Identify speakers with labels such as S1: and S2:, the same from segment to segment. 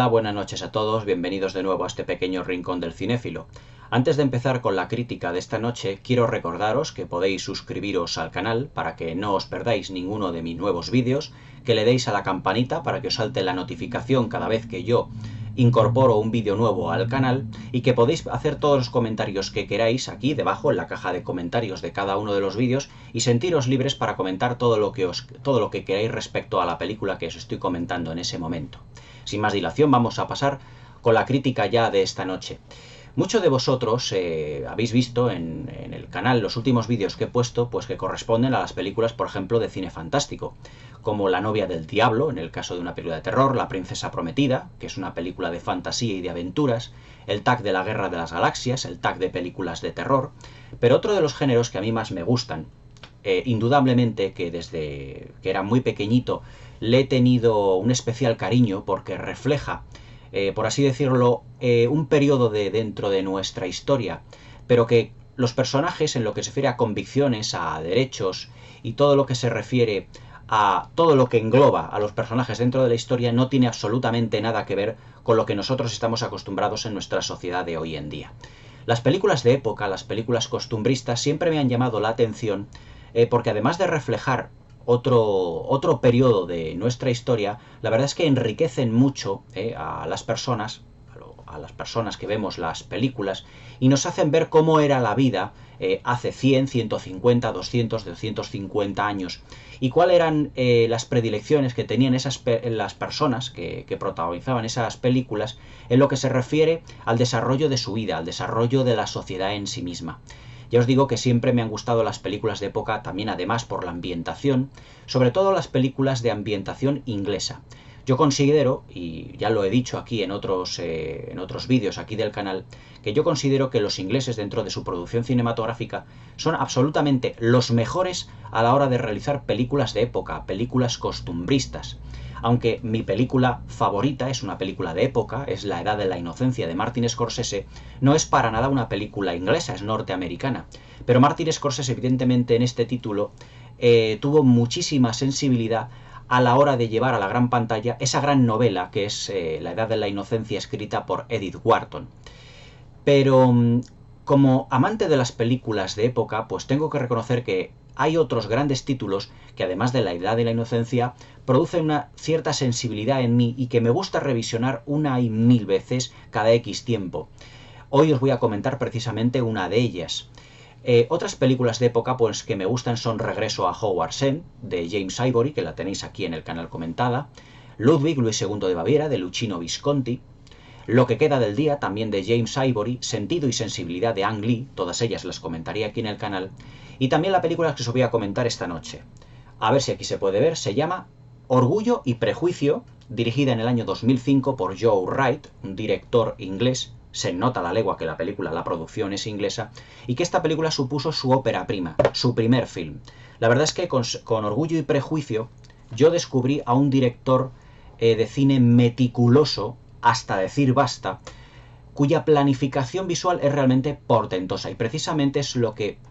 S1: Hola, buenas noches a todos, bienvenidos de nuevo a este pequeño rincón del cinéfilo. Antes de empezar con la crítica de esta noche, quiero recordaros que podéis suscribiros al canal para que no os perdáis ninguno de mis nuevos vídeos, que le deis a la campanita para que os salte la notificación cada vez que yo incorporo un vídeo nuevo al canal y que podéis hacer todos los comentarios que queráis aquí debajo en la caja de comentarios de cada uno de los vídeos y sentiros libres para comentar todo lo que queráis respecto a la película que os estoy comentando en ese momento. Sin más dilación, vamos a pasar con la crítica ya de esta noche. Muchos de vosotros habéis visto en el canal los últimos vídeos que he puesto, pues que corresponden a las películas, por ejemplo, de cine fantástico, como La novia del diablo, en el caso de una película de terror, La princesa prometida, que es una película de fantasía y de aventuras, el tag de la guerra de las galaxias, el tag de películas de terror. Pero otro de los géneros que a mí más me gustan, indudablemente que desde que era muy pequeñito le he tenido un especial cariño porque refleja, por así decirlo, un periodo dentro de nuestra historia, pero que los personajes, en lo que se refiere a convicciones, a derechos y todo lo que se refiere a todo lo que engloba a los personajes dentro de la historia, no tiene absolutamente nada que ver con lo que nosotros estamos acostumbrados en nuestra sociedad de hoy en día. Las películas de época, las películas costumbristas, siempre me han llamado la atención porque además de reflejar otro periodo de nuestra historia, la verdad es que enriquecen mucho a las personas que vemos las películas y nos hacen ver cómo era la vida hace 100, 150, 200, 250 años y cuáles eran las predilecciones que tenían las personas que protagonizaban esas películas en lo que se refiere al desarrollo de su vida, al desarrollo de la sociedad en sí misma. Ya os digo que siempre me han gustado las películas de época, también además por la ambientación, sobre todo las películas de ambientación inglesa. Yo considero, y ya lo he dicho aquí en otros vídeos aquí del canal, que yo considero que los ingleses dentro de su producción cinematográfica son absolutamente los mejores a la hora de realizar películas de época, películas costumbristas. Aunque mi película favorita es una película de época, es La edad de la inocencia de Martin Scorsese, no es para nada una película inglesa, es norteamericana. Pero Martin Scorsese, evidentemente, en este título tuvo muchísima sensibilidad a la hora de llevar a la gran pantalla esa gran novela que es La edad de la inocencia, escrita por Edith Wharton. Pero como amante de las películas de época, pues tengo que reconocer que hay otros grandes títulos que, además de La edad de la inocencia, producen una cierta sensibilidad en mí y que me gusta revisionar una y mil veces cada X tiempo. Hoy os voy a comentar precisamente una de ellas. Otras películas de época pues que me gustan son Regreso a Hogwarts End, de James Ivory, que la tenéis aquí en el canal comentada, Ludwig, Luis II de Baviera, de Luchino Visconti, Lo que queda del día, también de James Ivory, Sentido y sensibilidad de Ang Lee, todas ellas las comentaré aquí en el canal, y también la película que os voy a comentar esta noche. A ver si aquí se puede ver, se llama Orgullo y Prejuicio, dirigida en el año 2005 por Joe Wright, un director inglés. Se nota a la legua que la película, la producción es inglesa, y que esta película supuso su ópera prima, su primer film. La verdad es que con Orgullo y Prejuicio yo descubrí a un director de cine meticuloso, hasta decir basta, cuya planificación visual es realmente portentosa, y precisamente es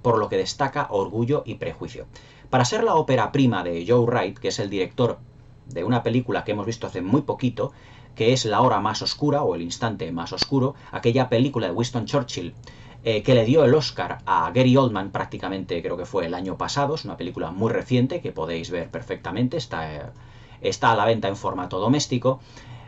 S1: por lo que destaca Orgullo y Prejuicio. Para ser la ópera prima de Joe Wright, que es el director de una película que hemos visto hace muy poquito, que es La hora más oscura o El instante más oscuro, aquella película de Winston Churchill que le dio el Oscar a Gary Oldman prácticamente, creo que fue el año pasado, es una película muy reciente que podéis ver perfectamente, está a la venta en formato doméstico.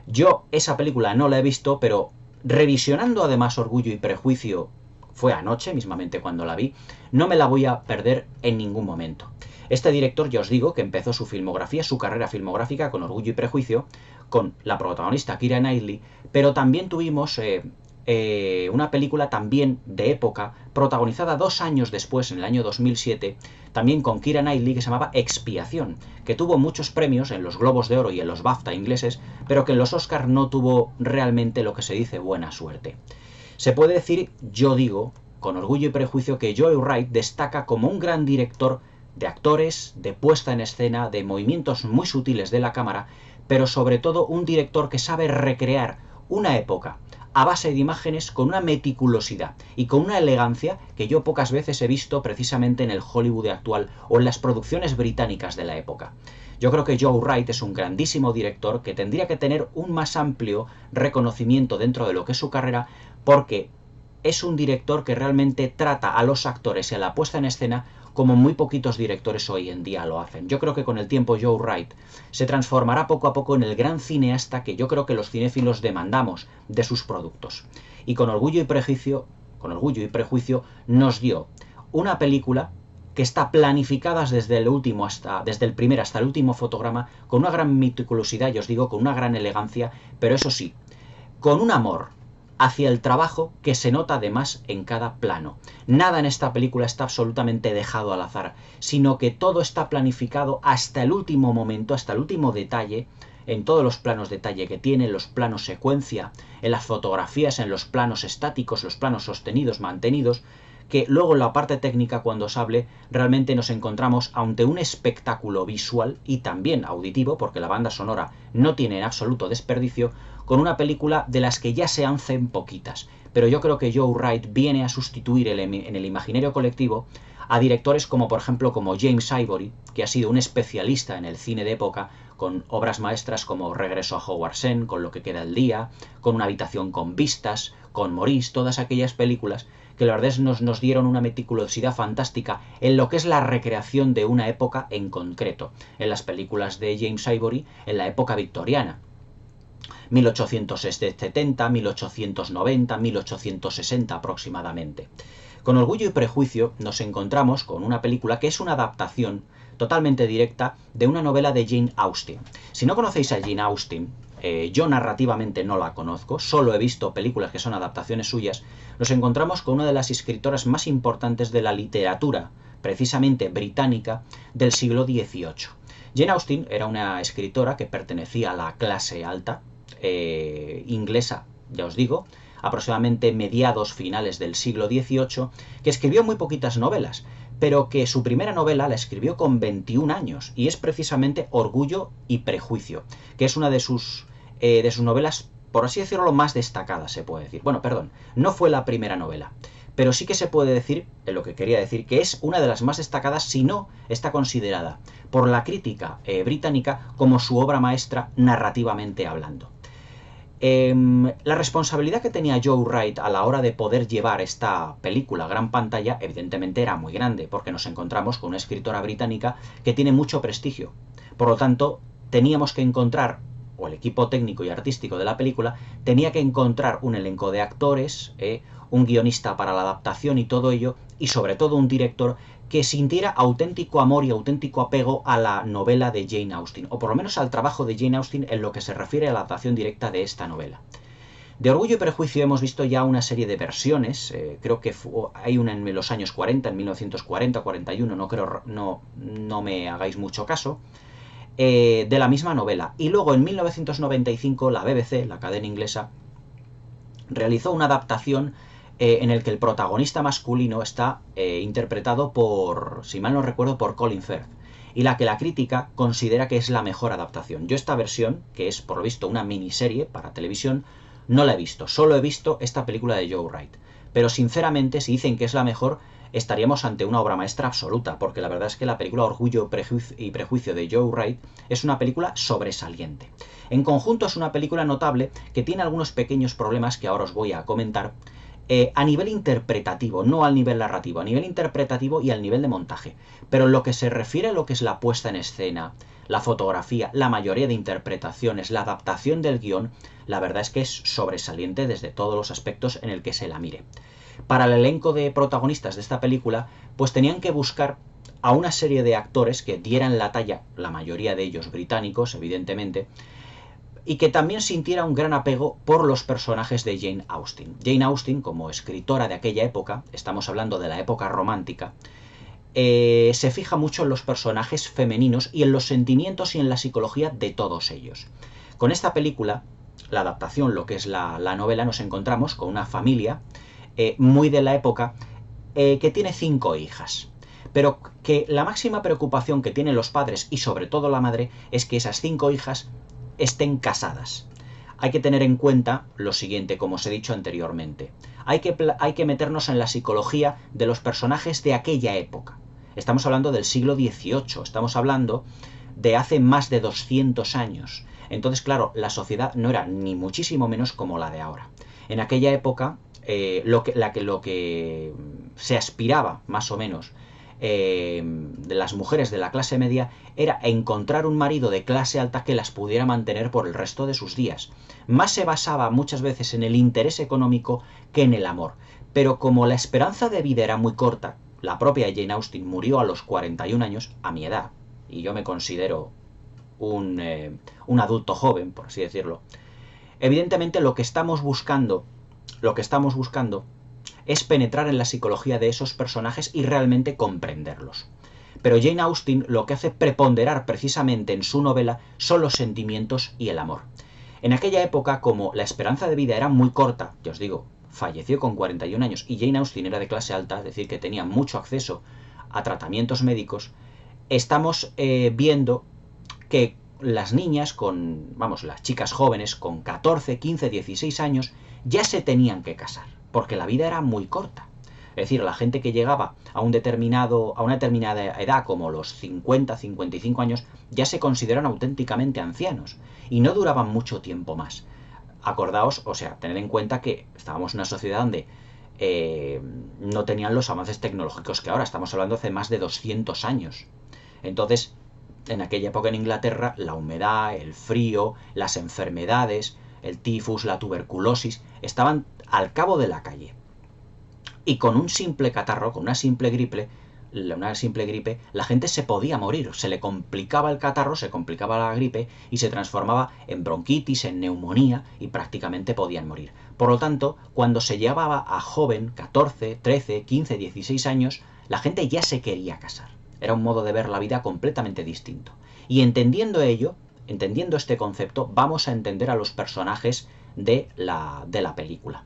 S1: Yo esa película no la he visto, pero revisionando además Orgullo y Prejuicio, fue anoche mismamente cuando la vi, no me la voy a perder en ningún momento. Este director, ya os digo, que empezó su filmografía, su carrera filmográfica con Orgullo y Prejuicio, con la protagonista Keira Knightley, pero también tuvimos una película también de época, protagonizada 2 años después, en el año 2007, también con Keira Knightley, que se llamaba Expiación, que tuvo muchos premios en los Globos de Oro y en los BAFTA ingleses, pero que en los Oscars no tuvo realmente lo que se dice buena suerte. Se puede decir, yo digo, con Orgullo y Prejuicio, que Joe Wright destaca como un gran director de actores, de puesta en escena, de movimientos muy sutiles de la cámara, pero sobre todo un director que sabe recrear una época a base de imágenes con una meticulosidad y con una elegancia que yo pocas veces he visto precisamente en el Hollywood actual o en las producciones británicas de la época. Yo creo que Joe Wright es un grandísimo director que tendría que tener un más amplio reconocimiento dentro de lo que es su carrera, porque es un director que realmente trata a los actores y a la puesta en escena como muy poquitos directores hoy en día lo hacen. Yo creo que con el tiempo Joe Wright se transformará poco a poco en el gran cineasta que yo creo que los cinéfilos demandamos de sus productos. Y con Orgullo y Prejuicio nos dio una película que está planificada desde el primer hasta el último fotograma, con una gran meticulosidad, y os digo, con una gran elegancia, pero eso sí, con un amor hacia el trabajo que se nota además en cada plano. Nada en esta película está absolutamente dejado al azar, sino que todo está planificado hasta el último momento, hasta el último detalle, en todos los planos detalle que tiene, en los planos secuencia, en las fotografías, en los planos estáticos, los planos sostenidos, mantenidos, que luego en la parte técnica, cuando os hable, realmente nos encontramos ante un espectáculo visual y también auditivo, porque la banda sonora no tiene en absoluto desperdicio, con una película de las que ya se hacen poquitas. Pero yo creo que Joe Wright viene a sustituir en el imaginario colectivo a directores como, por ejemplo, como James Ivory, que ha sido un especialista en el cine de época, con obras maestras como Regreso a Hogwarts End, con Lo que queda del día, con Una habitación con vistas, con Maurice, todas aquellas películas que la verdad es nos dieron una meticulosidad fantástica en lo que es la recreación de una época en concreto. En las películas de James Ivory, en la época victoriana. 1870, 1890, 1860 aproximadamente. Con Orgullo y Prejuicio nos encontramos con una película que es una adaptación totalmente directa de una novela de Jane Austen. Si no conocéis a Jane Austen, yo narrativamente no la conozco, solo he visto películas que son adaptaciones suyas, nos encontramos con una de las escritoras más importantes de la literatura, precisamente británica, del siglo XVIII. Jane Austen era una escritora que pertenecía a la clase alta, inglesa, ya os digo, aproximadamente mediados finales del siglo XVIII, que escribió muy poquitas novelas, pero que su primera novela la escribió con 21 años, y es precisamente Orgullo y Prejuicio, que es una de sus novelas, por así decirlo, más destacadas, se puede decir. Bueno, perdón, no fue la primera novela, pero sí que se puede decir, en lo que quería decir, que es una de las más destacadas, si no está considerada por la crítica británica como su obra maestra narrativamente hablando. La responsabilidad que tenía Joe Wright a la hora de poder llevar esta película a gran pantalla evidentemente era muy grande, porque nos encontramos con una escritora británica que tiene mucho prestigio. Por lo tanto, teníamos que encontrar, o el equipo técnico y artístico de la película, tenía que encontrar un elenco de actores, un guionista para la adaptación y todo ello, y sobre todo un director que sintiera auténtico amor y auténtico apego a la novela de Jane Austen, o por lo menos al trabajo de Jane Austen en lo que se refiere a la adaptación directa de esta novela. De Orgullo y Prejuicio hemos visto ya una serie de versiones, creo que hay una en los años 40, en 1940, 41, no me hagáis mucho caso, de la misma novela. Y luego en 1995 la BBC, la cadena inglesa, realizó una adaptación en el que el protagonista masculino está interpretado por, si mal no recuerdo, por Colin Firth, y la que la crítica considera que es la mejor adaptación. Yo esta versión, que es por lo visto una miniserie para televisión, no la he visto, solo he visto esta película de Joe Wright. Pero sinceramente, si dicen que es la mejor, estaríamos ante una obra maestra absoluta, porque la verdad es que la película Orgullo y Prejuicio de Joe Wright es una película sobresaliente. En conjunto es una película notable que tiene algunos pequeños problemas que ahora os voy a comentar, a nivel interpretativo, no al nivel narrativo, a nivel interpretativo y al nivel de montaje. Pero en lo que se refiere a lo que es la puesta en escena, la fotografía, la mayoría de interpretaciones, la adaptación del guión, la verdad es que es sobresaliente desde todos los aspectos en el que se la mire. Para el elenco de protagonistas de esta película, pues tenían que buscar a una serie de actores que dieran la talla, la mayoría de ellos británicos, evidentemente, y que también sintiera un gran apego por los personajes de Jane Austen. Jane Austen, como escritora de aquella época, estamos hablando de la época romántica, se fija mucho en los personajes femeninos y en los sentimientos y en la psicología de todos ellos. Con esta película, la adaptación, lo que es la novela, nos encontramos con una familia muy de la época que tiene 5 hijas. Pero que la máxima preocupación que tienen los padres y sobre todo la madre es que esas 5 hijas estén casadas. Hay que tener en cuenta lo siguiente, como os he dicho anteriormente. Hay que meternos en la psicología de los personajes de aquella época. Estamos hablando del siglo XVIII, estamos hablando de hace más de 200 años. Entonces, claro, la sociedad no era ni muchísimo menos como la de ahora. En aquella época, lo que se aspiraba, más o menos, de las mujeres de la clase media era encontrar un marido de clase alta que las pudiera mantener por el resto de sus días. Más se basaba muchas veces en el interés económico que en el amor. Pero como la esperanza de vida era muy corta, la propia Jane Austen murió a los 41 años, a mi edad, y yo me considero un adulto joven, por así decirlo. Evidentemente lo que estamos buscando es penetrar en la psicología de esos personajes y realmente comprenderlos. Pero Jane Austen lo que hace preponderar precisamente en su novela son los sentimientos y el amor. En aquella época, como la esperanza de vida era muy corta, ya os digo, falleció con 41 años y Jane Austen era de clase alta, es decir, que tenía mucho acceso a tratamientos médicos, estamos viendo que las niñas las chicas jóvenes con 14, 15, 16 años ya se tenían que casar, porque la vida era muy corta. Es decir, la gente que llegaba a una determinada edad, como los 50, 55 años, ya se consideran auténticamente ancianos y no duraban mucho tiempo más. Acordaos, o sea, tened en cuenta que estábamos en una sociedad donde no tenían los avances tecnológicos que ahora, estamos hablando hace más de 200 años. Entonces, en aquella época en Inglaterra, la humedad, el frío, las enfermedades, el tifus, la tuberculosis, estaban al cabo de la calle. Y con un simple catarro, con una simple gripe, la gente se podía morir. Se le complicaba el catarro, se complicaba la gripe y se transformaba en bronquitis, en neumonía y prácticamente podían morir. Por lo tanto, cuando se llevaba a joven, 14, 13, 15, 16 años, la gente ya se quería casar. Era un modo de ver la vida completamente distinto. Y entendiendo ello, entendiendo este concepto, vamos a entender a los personajes de la película.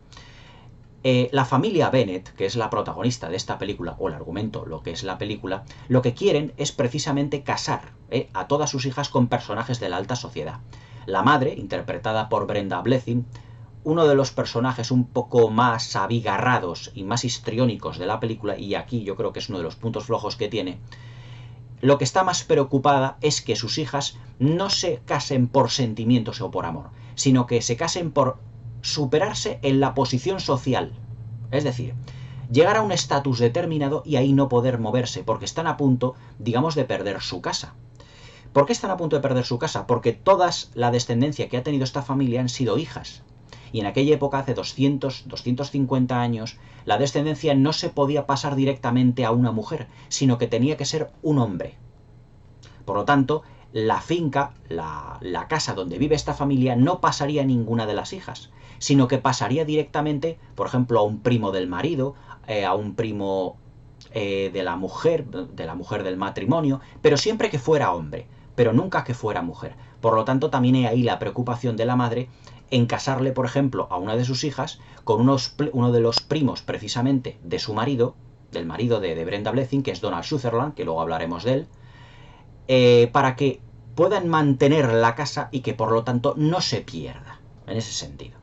S1: La familia Bennet, que es la protagonista de esta película, o el argumento, lo que es la película, lo que quieren es precisamente casar a todas sus hijas con personajes de la alta sociedad. La madre, interpretada por Brenda Blethyn, uno de los personajes un poco más abigarrados y más histriónicos de la película, y aquí yo creo que es uno de los puntos flojos que tiene, lo que está más preocupada es que sus hijas no se casen por sentimientos o por amor, sino que se casen por superarse en la posición social. Es decir, llegar a un estatus determinado y ahí no poder moverse, porque están a punto, digamos, de perder su casa. ¿Por qué están a punto de perder su casa? Porque toda la descendencia que ha tenido esta familia han sido hijas. Y en aquella época, hace 200, 250 años, la descendencia no se podía pasar directamente a una mujer, sino que tenía que ser un hombre. Por lo tanto, la finca, la casa donde vive esta familia, no pasaría a ninguna de las hijas, sino que pasaría directamente, por ejemplo, a un primo del marido, a un primo de la mujer del matrimonio, pero siempre que fuera hombre, pero nunca que fuera mujer. Por lo tanto, también hay ahí la preocupación de la madre en casarle, por ejemplo, a una de sus hijas con uno de los primos, precisamente, de su marido, del marido de Brenda Blethyn, que es Donald Sutherland, que luego hablaremos de él, para que puedan mantener la casa y que, por lo tanto, no se pierda, en ese sentido.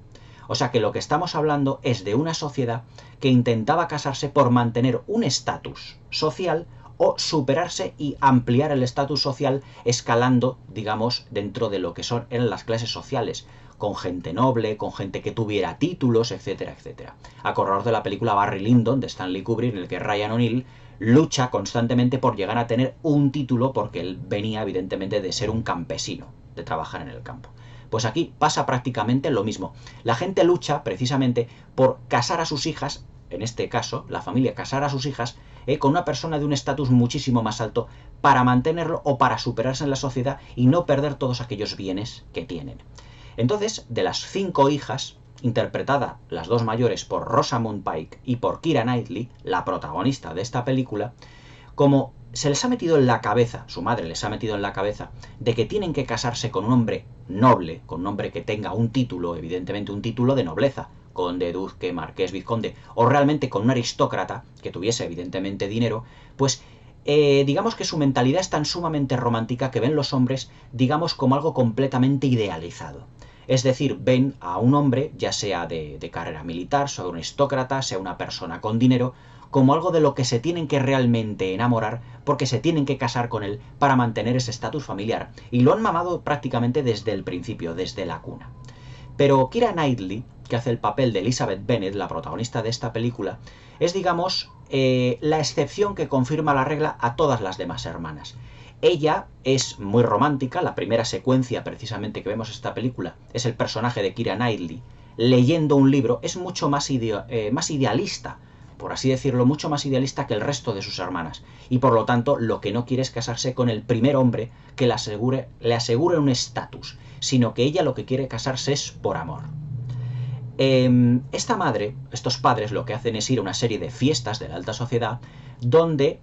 S1: O sea que lo que estamos hablando es de una sociedad que intentaba casarse por mantener un estatus social o superarse y ampliar el estatus social escalando, digamos, dentro de lo que eran las clases sociales, con gente noble, con gente que tuviera títulos, etcétera, etcétera. Acordaos de la película Barry Lyndon de Stanley Kubrick, en el que Ryan O'Neal lucha constantemente por llegar a tener un título, porque él venía evidentemente de ser un campesino, de trabajar en el campo. Pues aquí pasa prácticamente lo mismo. La gente lucha precisamente por casar a sus hijas, en este caso, la familia casar a sus hijas, con una persona de un estatus muchísimo más alto para mantenerlo o para superarse en la sociedad y no perder todos aquellos bienes que tienen. Entonces, de las 5 hijas, interpretadas las 2 mayores por Rosamund Pike y por Keira Knightley, la protagonista de esta película, como se les ha metido en la cabeza, su madre les ha metido en la cabeza, de que tienen que casarse con un hombre noble, con un hombre que tenga un título, evidentemente un título de nobleza, conde, duque, marqués, vizconde, o realmente con un aristócrata que tuviese evidentemente dinero, pues digamos que su mentalidad es tan sumamente romántica que ven los hombres, digamos, como algo completamente idealizado. Es decir, ven a un hombre, ya sea de carrera militar, sea un aristócrata, sea una persona con dinero, como algo de lo que se tienen que realmente enamorar porque se tienen que casar con él para mantener ese estatus familiar. Y lo han mamado prácticamente desde el principio, desde la cuna. Pero Keira Knightley, que hace el papel de Elizabeth Bennet, la protagonista de esta película, es, digamos, la excepción que confirma la regla a todas las demás hermanas. Ella es muy romántica, la primera secuencia precisamente que vemos en esta película es el personaje de Keira Knightley leyendo un libro, es mucho más idealista, por así decirlo, mucho más idealista que el resto de sus hermanas, y por lo tanto lo que no quiere es casarse con el primer hombre que le asegure un estatus, sino que ella lo que quiere casarse es por amor. Esta madre, estos padres lo que hacen es ir a una serie de fiestas de la alta sociedad donde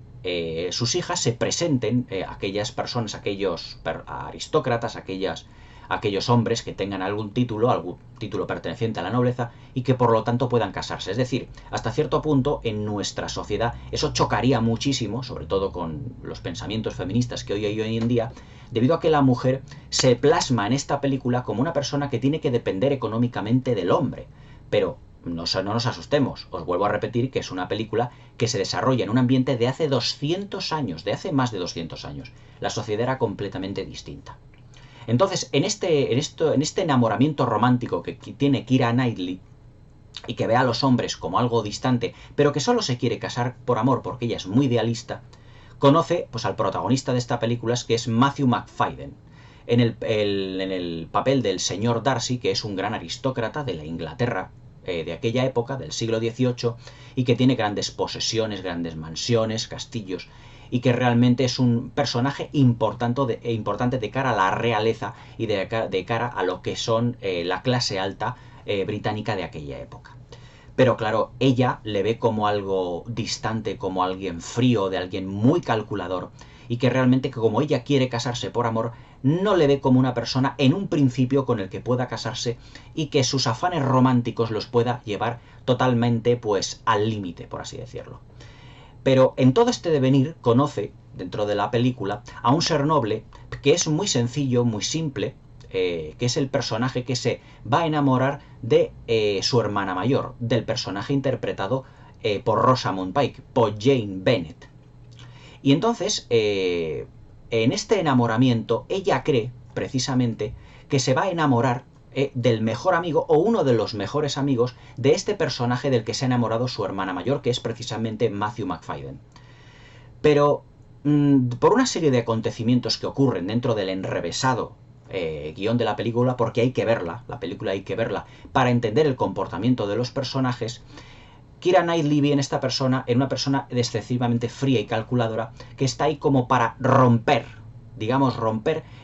S1: sus hijas se presenten, aquellas personas, aquellos aristócratas, aquellos hombres que tengan algún título perteneciente a la nobleza y que por lo tanto puedan casarse. Es decir, hasta cierto punto en nuestra sociedad eso chocaría muchísimo, sobre todo con los pensamientos feministas que hoy hay hoy en día, debido a que la mujer se plasma en esta película como una persona que tiene que depender económicamente del hombre. Pero no nos asustemos, os vuelvo a repetir que es una película que se desarrolla en un ambiente de hace 200 años, de hace más de 200 años. La sociedad era completamente distinta. Entonces, en este enamoramiento romántico que tiene Keira Knightley, y que ve a los hombres como algo distante, pero que solo se quiere casar por amor porque ella es muy idealista, conoce pues al protagonista de esta película, que es Matthew Macfadyen, en el papel del señor Darcy, que es un gran aristócrata de la Inglaterra de aquella época, del siglo XVIII, y que tiene grandes posesiones, grandes mansiones, castillos, y que realmente es un personaje importante de cara a la realeza y de cara a lo que son la clase alta británica de aquella época. Pero claro, ella le ve como algo distante, como alguien frío, de alguien muy calculador, y que realmente, como ella quiere casarse por amor, no le ve como una persona en un principio con el que pueda casarse y que sus afanes románticos los pueda llevar totalmente pues al límite, por así decirlo. Pero en todo este devenir conoce, dentro de la película, a un ser noble que es muy sencillo, muy simple, que es el personaje que se va a enamorar de su hermana mayor, del personaje interpretado por Rosamund Pike, por Jane Bennet. Y entonces, en este enamoramiento, ella cree, precisamente, que se va a enamorar del mejor amigo o uno de los mejores amigos de este personaje del que se ha enamorado su hermana mayor, que es precisamente Matthew Macfadyen. Pero por una serie de acontecimientos que ocurren dentro del enrevesado guión de la película, porque hay que verla, la película hay que verla para entender el comportamiento de los personajes, Keira Knightley ve en una persona excesivamente fría y calculadora que está ahí como para romper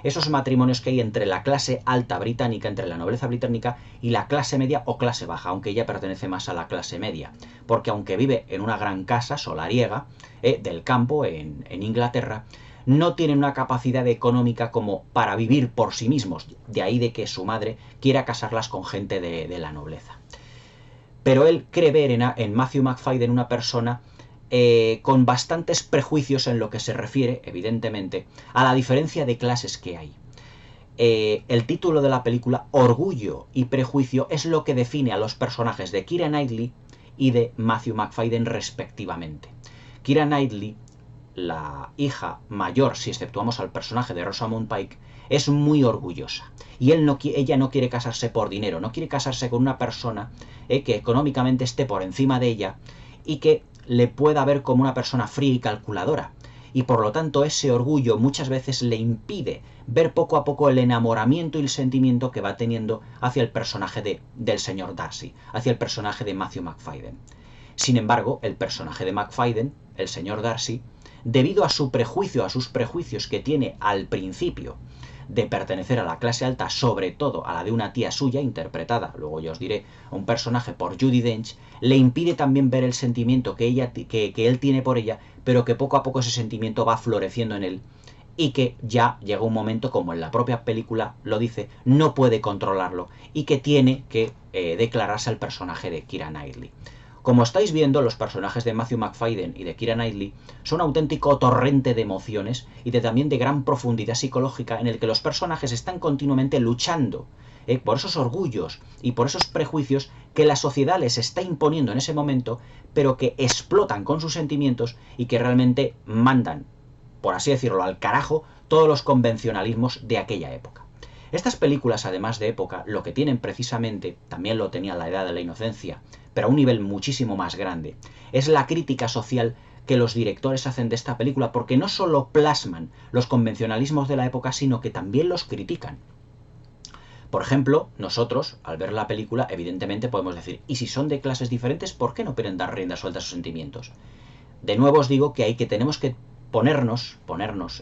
S1: esos matrimonios que hay entre la clase alta británica, entre la nobleza británica y la clase media o clase baja, aunque ella pertenece más a la clase media, porque aunque vive en una gran casa solariega del campo en Inglaterra, no tienen una capacidad económica como para vivir por sí mismos, de ahí de que su madre quiera casarlas con gente de la nobleza. Pero él cree ver en Matthew Macfadyen una persona con bastantes prejuicios en lo que se refiere, evidentemente, a la diferencia de clases que hay. El título de la película, Orgullo y Prejuicio, es lo que define a los personajes de Keira Knightley y de Matthew Macfadyen respectivamente. Keira Knightley, la hija mayor, si exceptuamos al personaje de Rosamund Pike, es muy orgullosa. Y ella no quiere casarse por dinero, no quiere casarse con una persona que económicamente esté por encima de ella y que le pueda ver como una persona fría y calculadora. Y por lo tanto ese orgullo muchas veces le impide ver poco a poco el enamoramiento y el sentimiento que va teniendo hacia el personaje del señor Darcy, hacia el personaje de Matthew Macfadyen. Sin embargo, el personaje de Macfadyen, el señor Darcy, debido a sus prejuicios que tiene al principio de pertenecer a la clase alta, sobre todo a la de una tía suya, interpretada, luego ya os diré, un personaje por Judi Dench, le impide también ver el sentimiento que él tiene por ella, pero que poco a poco ese sentimiento va floreciendo en él y que ya llega un momento, como en la propia película lo dice, no puede controlarlo y que tiene que declararse al personaje de Keira Knightley. Como estáis viendo, los personajes de Matthew Macfadyen y de Keira Knightley son un auténtico torrente de emociones y también de gran profundidad psicológica en el que los personajes están continuamente luchando por esos orgullos y por esos prejuicios que la sociedad les está imponiendo en ese momento, pero que explotan con sus sentimientos y que realmente mandan, por así decirlo, al carajo todos los convencionalismos de aquella época. Estas películas, además de época, lo que tienen precisamente, también lo tenía La Edad de la Inocencia, pero a un nivel muchísimo más grande, es la crítica social que los directores hacen de esta película, porque no solo plasman los convencionalismos de la época, sino que también los critican. Por ejemplo, nosotros, al ver la película, evidentemente podemos decir, ¿y si son de clases diferentes, por qué no pueden dar rienda suelta a sus sentimientos? De nuevo os digo que tenemos que ponernos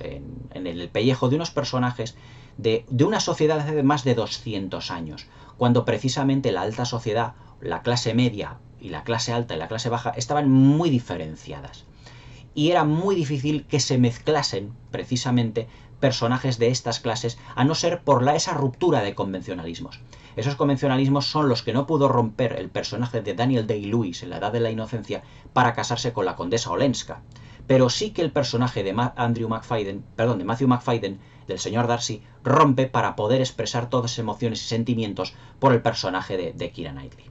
S1: en el pellejo de unos personajes de una sociedad de más de 200 años, cuando precisamente la alta sociedad, la clase media y la clase alta y la clase baja estaban muy diferenciadas. Y era muy difícil que se mezclasen precisamente personajes de estas clases, a no ser por esa ruptura de convencionalismos. Esos convencionalismos son los que no pudo romper el personaje de Daniel Day-Lewis en La Edad de la Inocencia para casarse con la condesa Olenska. Pero sí que el personaje de Matthew Macfadyen, del señor Darcy, rompe para poder expresar todas las emociones y sentimientos por el personaje de Keira Knightley.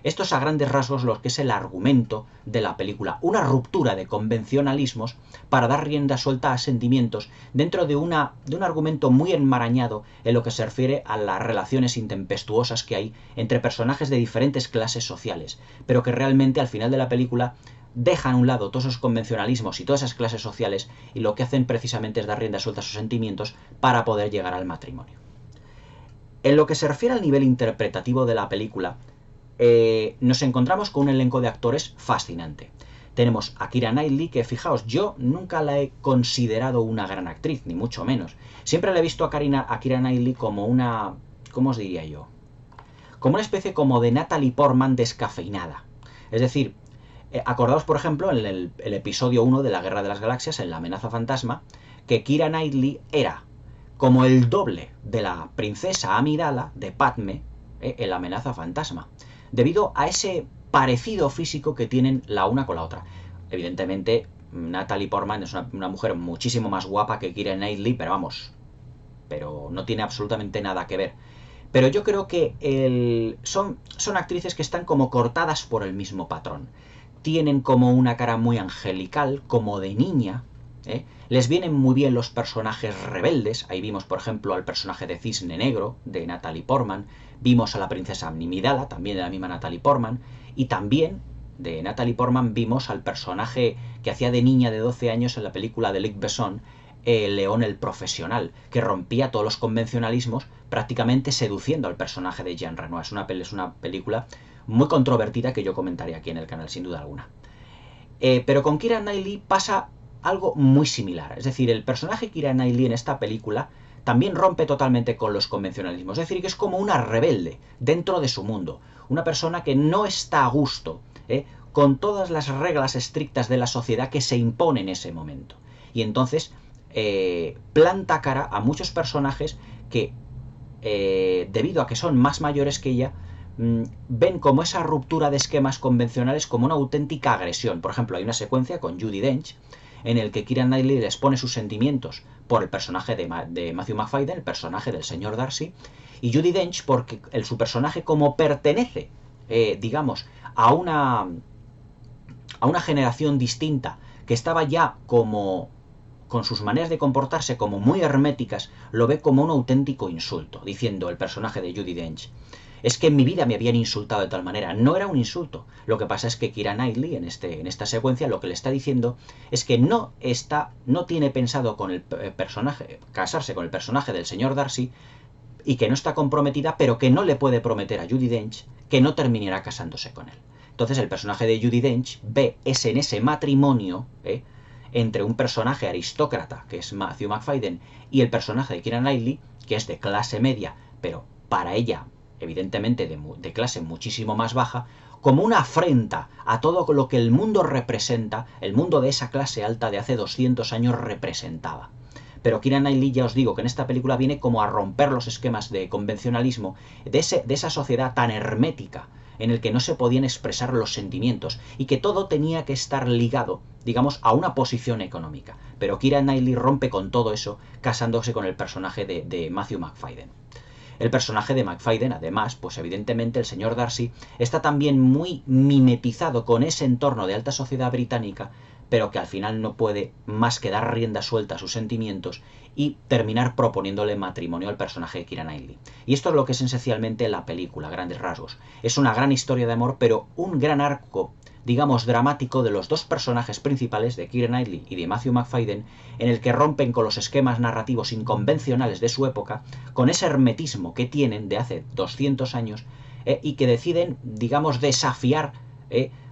S1: Esto es a grandes rasgos lo que es el argumento de la película, una ruptura de convencionalismos para dar rienda suelta a sentimientos dentro de un argumento muy enmarañado en lo que se refiere a las relaciones intempestuosas que hay entre personajes de diferentes clases sociales, pero que realmente al final de la película dejan a un lado todos esos convencionalismos y todas esas clases sociales y lo que hacen precisamente es dar rienda suelta a sus sentimientos para poder llegar al matrimonio. En lo que se refiere al nivel interpretativo de la película, nos encontramos con un elenco de actores fascinante. Tenemos a Keira Knightley, que fijaos, yo nunca la he considerado una gran actriz, ni mucho menos. Siempre la he visto a Keira Knightley como una... ¿cómo os diría yo? Como una especie como de Natalie Portman descafeinada. Es decir, acordaos, por ejemplo, en el episodio 1 de La Guerra de las Galaxias, en La Amenaza Fantasma, que Keira Knightley era como el doble de la princesa Amidala de Padme en La Amenaza Fantasma, debido a ese parecido físico que tienen la una con la otra. Evidentemente, Natalie Portman es una mujer muchísimo más guapa que Keira Knightley, pero no tiene absolutamente nada que ver. Pero yo creo que son actrices que están como cortadas por el mismo patrón. Tienen como una cara muy angelical, como de niña, Les vienen muy bien los personajes rebeldes. Ahí vimos, por ejemplo, al personaje de Cisne Negro, de Natalie Portman. Vimos a la princesa Amidala, también de la misma Natalie Portman. Y también, de Natalie Portman, vimos al personaje que hacía de niña de 12 años en la película de Luc Besson, León el Profesional, que rompía todos los convencionalismos, prácticamente seduciendo al personaje de Jean Reno. Es una película muy controvertida que yo comentaré aquí en el canal, sin duda alguna. Pero con Keira Knightley pasa algo muy similar. Es decir, el personaje Keira Knightley en esta película también rompe totalmente con los convencionalismos. Es decir, que es como una rebelde dentro de su mundo. Una persona que no está a gusto con todas las reglas estrictas de la sociedad que se imponen en ese momento. Y entonces planta cara a muchos personajes que, debido a que son más mayores que ella, ven como esa ruptura de esquemas convencionales como una auténtica agresión. Por ejemplo, hay una secuencia con Judi Dench en el que Keira Knightley les pone sus sentimientos por el personaje de Matthew Macfadyen, el personaje del señor Darcy, y Judi Dench porque su personaje, como pertenece, digamos, a una generación distinta, que estaba ya como con sus maneras de comportarse como muy herméticas, lo ve como un auténtico insulto, diciendo el personaje de Judi Dench: es que en mi vida me habían insultado de tal manera. No era un insulto. Lo que pasa es que Keira Knightley en esta secuencia lo que le está diciendo es que no tiene pensado con el personaje, casarse con el personaje del señor Darcy, y que no está comprometida, pero que no le puede prometer a Judi Dench que no terminará casándose con él. Entonces el personaje de Judi Dench ve en ese matrimonio entre un personaje aristócrata, que es Matthew Macfadyen, y el personaje de Keira Knightley, que es de clase media, pero para ella evidentemente de clase muchísimo más baja, como una afrenta a todo lo que el mundo representa, el mundo de esa clase alta de hace 200 años representaba. Pero Keira Knightley, ya os digo, que en esta película viene como a romper los esquemas de convencionalismo de esa sociedad tan hermética, en el que no se podían expresar los sentimientos y que todo tenía que estar ligado, digamos, a una posición económica. Pero Keira Knightley rompe con todo eso, casándose con el personaje de Matthew Macfadyen. El personaje de McFadden, además, pues evidentemente el señor Darcy está también muy mimetizado con ese entorno de alta sociedad británica, pero que al final no puede más que dar rienda suelta a sus sentimientos y terminar proponiéndole matrimonio al personaje de Keira Knightley. Y esto es lo que es esencialmente la película, a grandes rasgos. Es una gran historia de amor, pero un gran arco, digamos, dramático de los dos personajes principales, de Keira Knightley y de Matthew Macfadyen, en el que rompen con los esquemas narrativos inconvencionales de su época, con ese hermetismo que tienen de hace 200 años, y que deciden, digamos, desafiar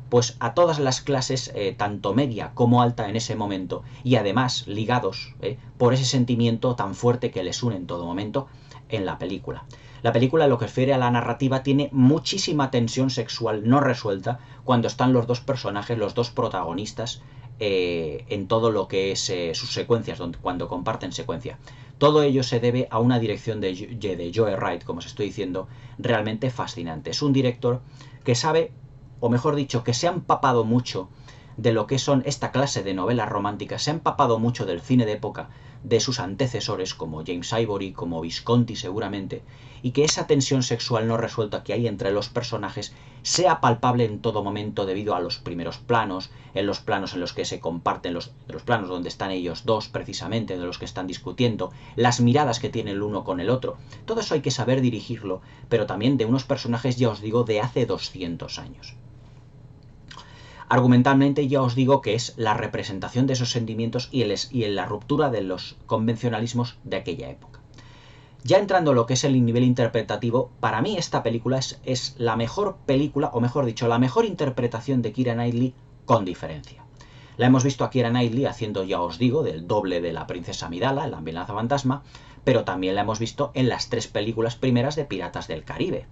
S1: pues a todas las clases, tanto media como alta en ese momento, y además ligados por ese sentimiento tan fuerte que les une en todo momento en la película. La película, en lo que refiere a la narrativa, tiene muchísima tensión sexual no resuelta cuando están los dos personajes, los dos protagonistas, en todo lo que es sus secuencias, cuando comparten secuencia. Todo ello se debe a una dirección de Joe Wright, como os estoy diciendo, realmente fascinante. Es un director que sabe, o mejor dicho, que se ha empapado mucho de lo que son esta clase de novelas románticas, se ha empapado mucho del cine de época, de sus antecesores como James Ivory, como Visconti seguramente, y que esa tensión sexual no resuelta que hay entre los personajes sea palpable en todo momento debido a los primeros planos, en los planos en los que se comparten, los planos donde están ellos dos precisamente, de los que están discutiendo, las miradas que tiene el uno con el otro. Todo eso hay que saber dirigirlo, pero también de unos personajes, ya os digo, de hace 200 años. Argumentalmente ya os digo que es la representación de esos sentimientos y la ruptura de los convencionalismos de aquella época. Ya entrando en lo que es el nivel interpretativo, para mí esta película es la mejor película, o mejor dicho, la mejor interpretación de Keira Knightley con diferencia. La hemos visto a Keira Knightley haciendo, ya os digo, del doble de la princesa Amidala en La amenaza fantasma, pero también la hemos visto en las 3 películas primeras de Piratas del Caribe.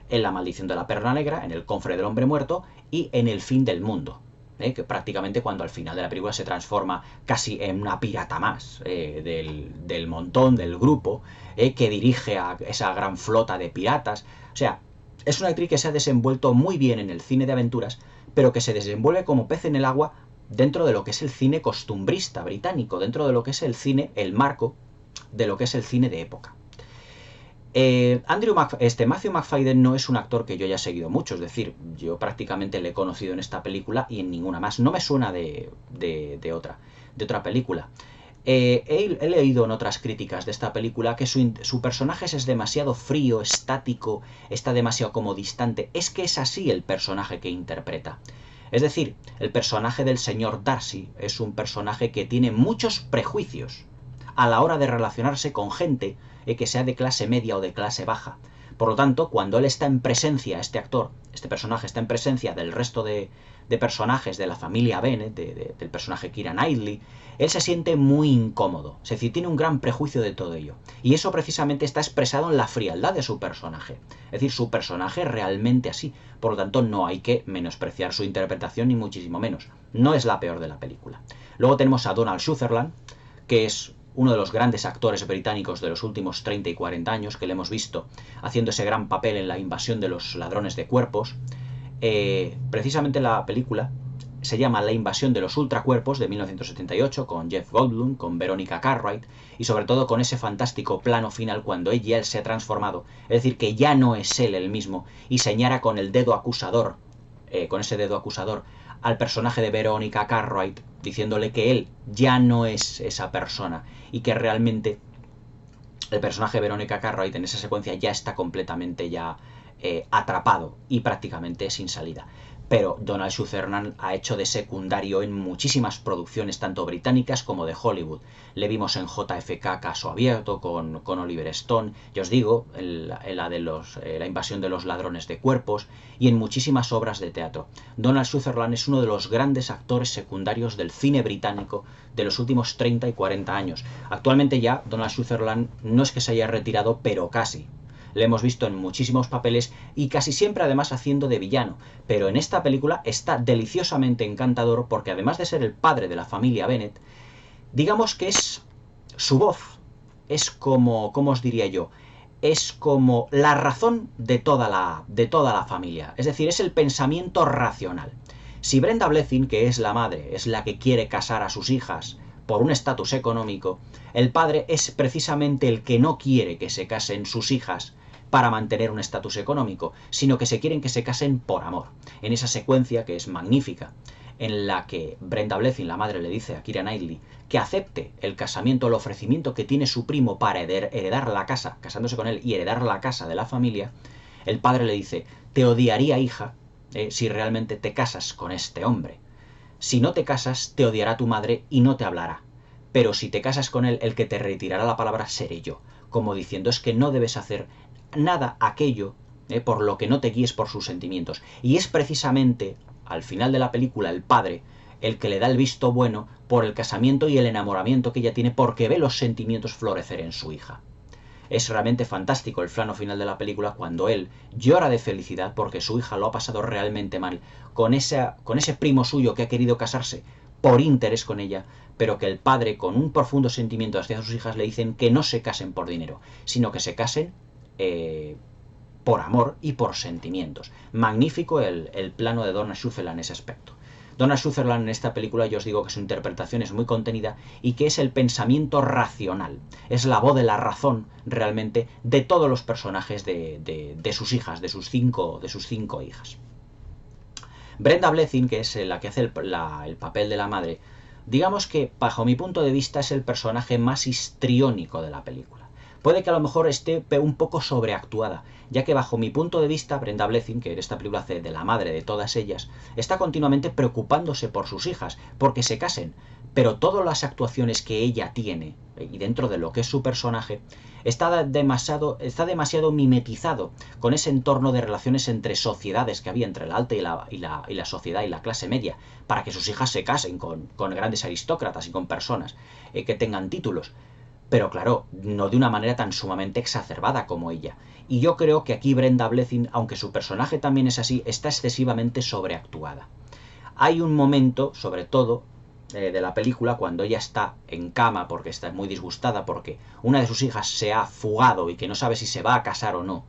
S1: En La maldición de la perla negra, en El cofre del hombre muerto y en El fin del mundo, que prácticamente cuando al final de la película se transforma casi en una pirata más del montón, del grupo, que dirige a esa gran flota de piratas. O sea, es una actriz que se ha desenvuelto muy bien en el cine de aventuras, pero que se desenvuelve como pez en el agua dentro de lo que es el cine costumbrista británico, dentro de lo que es el cine, el marco de lo que es el cine de época. Matthew Macfadyen no es un actor que yo haya seguido mucho, es decir, yo prácticamente le he conocido en esta película y en ninguna más. No me suena de otra película. He leído en otras críticas de esta película que su personaje es demasiado frío, estático, está demasiado como distante. Es que es así el personaje que interpreta. Es decir, el personaje del señor Darcy es un personaje que tiene muchos prejuicios a la hora de relacionarse con gente que sea de clase media o de clase baja. Por lo tanto, cuando él está en presencia, este personaje está en presencia del resto de personajes de la familia Bennet, del personaje Keira Knightley, él se siente muy incómodo. Es decir, tiene un gran prejuicio de todo ello. Y eso precisamente está expresado en la frialdad de su personaje. Es decir, su personaje es realmente así. Por lo tanto, no hay que menospreciar su interpretación, ni muchísimo menos. No es la peor de la película. Luego tenemos a Donald Sutherland, que es uno de los grandes actores británicos de los últimos 30 y 40 años, que le hemos visto haciendo ese gran papel en La invasión de los ladrones de cuerpos. Precisamente la película se llama La invasión de los ultracuerpos, de 1978, con Jeff Goldblum, con Veronica Cartwright, y sobre todo con ese fantástico plano final cuando ella y él se ha transformado, es decir, que ya no es él el mismo, y señala con el dedo acusador, al personaje de Veronica Cartwright, diciéndole que él ya no es esa persona y que realmente el personaje de Veronica Cartwright en esa secuencia ya está completamente atrapado y prácticamente sin salida. Pero Donald Sutherland ha hecho de secundario en muchísimas producciones, tanto británicas como de Hollywood. Le vimos en JFK Caso Abierto con Oliver Stone, ya os digo, en la invasión de los ladrones de cuerpos y en muchísimas obras de teatro. Donald Sutherland es uno de los grandes actores secundarios del cine británico de los últimos 30 y 40 años. Actualmente ya Donald Sutherland no es que se haya retirado, pero casi. Le hemos visto en muchísimos papeles y casi siempre además haciendo de villano, pero en esta película está deliciosamente encantador porque además de ser el padre de la familia Bennet, digamos que es su voz, es como, ¿cómo os diría yo? Es como la razón de toda la familia, es decir, es el pensamiento racional. Si Brenda Blethyn, que es la madre, es la que quiere casar a sus hijas por un estatus económico, el padre es precisamente el que no quiere que se casen sus hijas para mantener un estatus económico, sino que se quieren que se casen por amor. En esa secuencia, que es magnífica, en la que Brenda Blethyn, la madre, le dice a Keira Knightley que acepte el casamiento, el ofrecimiento que tiene su primo para heredar la casa, casándose con él y heredar la casa de la familia, el padre le dice: te odiaría, hija, si realmente te casas con este hombre. Si no te casas, te odiará tu madre y no te hablará. Pero si te casas con él, el que te retirará la palabra seré yo. Como diciendo, es que no debes hacer nada aquello por lo que no te guíes por sus sentimientos. Y es precisamente, al final de la película, el padre el que le da el visto bueno por el casamiento y el enamoramiento que ella tiene, porque ve los sentimientos florecer en su hija. Es realmente fantástico el plano final de la película cuando él llora de felicidad porque su hija lo ha pasado realmente mal con ese primo suyo que ha querido casarse por interés con ella, pero que el padre, con un profundo sentimiento hacia sus hijas, le dicen que no se casen por dinero, sino que se casen por amor y por sentimientos. Magnífico el plano de Donna Sutherland en ese aspecto. Donna Sutherland en esta película, yo os digo que su interpretación es muy contenida y que es el pensamiento racional, es la voz de la razón realmente de todos los personajes de sus hijas, de sus cinco hijas. Brenda Blethyn, que es la que hace el papel de la madre, digamos que bajo mi punto de vista es el personaje más histriónico de la película. Puede que a lo mejor esté un poco sobreactuada, ya que bajo mi punto de vista, Brenda Blethyn, que en esta película hace de la madre de todas ellas, está continuamente preocupándose por sus hijas, porque se casen, pero todas las actuaciones que ella tiene, y dentro de lo que es su personaje, está demasiado mimetizado con ese entorno de relaciones entre sociedades que había entre la alta y la sociedad y la clase media, para que sus hijas se casen con grandes aristócratas y con personas que tengan títulos. Pero claro, no de una manera tan sumamente exacerbada como ella. Y yo creo que aquí Brenda Blethyn, aunque su personaje también es así, está excesivamente sobreactuada. Hay un momento, sobre todo, de la película, cuando ella está en cama porque está muy disgustada porque una de sus hijas se ha fugado y que no sabe si se va a casar o no.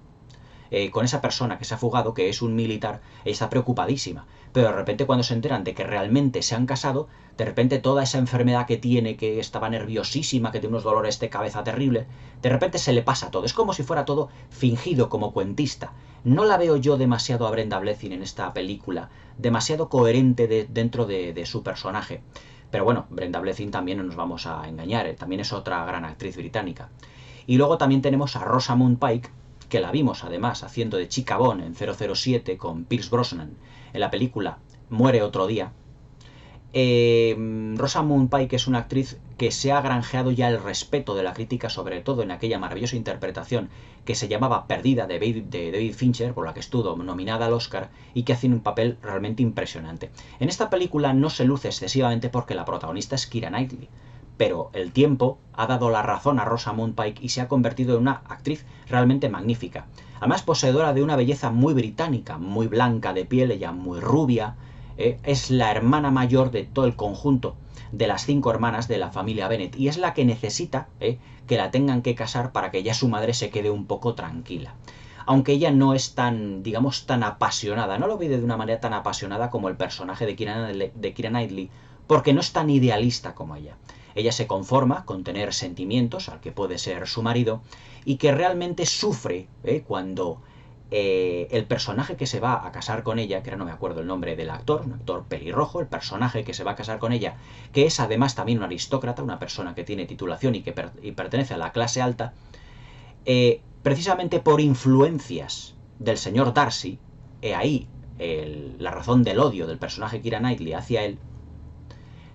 S1: Con esa persona que se ha fugado, que es un militar, ella está preocupadísima. Pero de repente cuando se enteran de que realmente se han casado, de repente toda esa enfermedad que tiene, que estaba nerviosísima, que tiene unos dolores de cabeza terribles, de repente se le pasa todo. Es como si fuera todo fingido como cuentista. No la veo yo demasiado a Brenda Blethyn en esta película, demasiado coherente dentro de su personaje. Pero bueno, Brenda Blethyn también no nos vamos a engañar, también es otra gran actriz británica. Y luego también tenemos a Rosamund Pike, que la vimos además haciendo de Chica Bond en 007 con Pierce Brosnan en la película Muere otro día. Rosamund Pike es una actriz que se ha granjeado ya el respeto de la crítica, sobre todo en aquella maravillosa interpretación que se llamaba Perdida de David Fincher, por la que estuvo nominada al Oscar y que hace un papel realmente impresionante. En esta película no se luce excesivamente porque la protagonista es Keira Knightley, pero el tiempo ha dado la razón a Rosamund Pike y se ha convertido en una actriz realmente magnífica. Además, poseedora de una belleza muy británica, muy blanca de piel, ella muy rubia. Es la hermana mayor de todo el conjunto de las 5 hermanas de la familia Bennet y es la que necesita que la tengan que casar para que ya su madre se quede un poco tranquila. Aunque ella no es tan, digamos, tan apasionada, no lo vive de una manera tan apasionada como el personaje de Keira Knightley, porque no es tan idealista como ella. Ella se conforma con tener sentimientos al que puede ser su marido y que realmente sufre cuando el personaje que se va a casar con ella, que ahora no me acuerdo el nombre del actor, un actor pelirrojo, el personaje que se va a casar con ella, que es además también un aristócrata, una persona que tiene titulación y que pertenece a la clase alta, precisamente por influencias del señor Darcy, ahí la razón del odio del personaje Keira Knightley hacia él,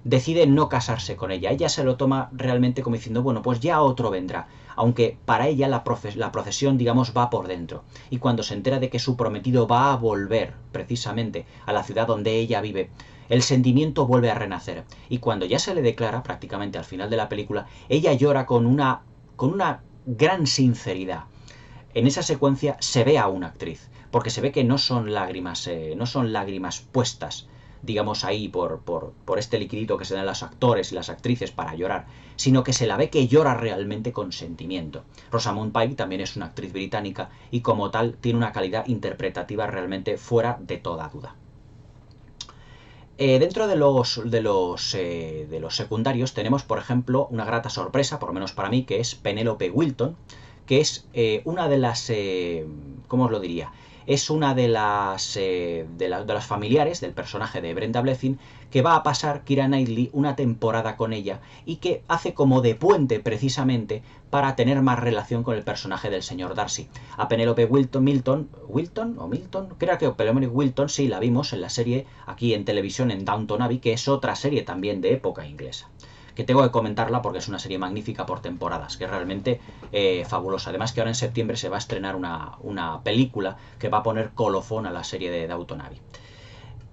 S1: decide no casarse con ella. Ella se lo toma realmente como diciendo, bueno, pues ya otro vendrá. Aunque para ella la procesión, digamos, va por dentro. Y cuando se entera de que su prometido va a volver precisamente a la ciudad donde ella vive, el sentimiento vuelve a renacer. Y cuando ya se le declara, prácticamente al final de la película, ella llora con una gran sinceridad. En esa secuencia se ve a una actriz, porque se ve que no son lágrimas puestas, digamos, ahí por este liquidito que se dan los actores y las actrices para llorar, sino que se la ve que llora realmente con sentimiento. Rosamund Pike también es una actriz británica y como tal tiene una calidad interpretativa realmente fuera de toda duda. Dentro de los secundarios tenemos, por ejemplo, una grata sorpresa, por lo menos para mí, que es Penélope Wilton, que es una de las, ¿cómo os lo diría? Es una de las familiares del personaje de Brenda Blethyn, que va a pasar Keira Knightley una temporada con ella y que hace como de puente precisamente para tener más relación con el personaje del señor Darcy. A Penélope Wilton, creo que Penélope Wilton sí la vimos en la serie aquí en televisión en Downton Abbey, que es otra serie también de época inglesa, que tengo que comentarla porque es una serie magnífica por temporadas, que es realmente fabulosa. Además que ahora en septiembre se va a estrenar una película que va a poner colofón a la serie de Downton Abbey.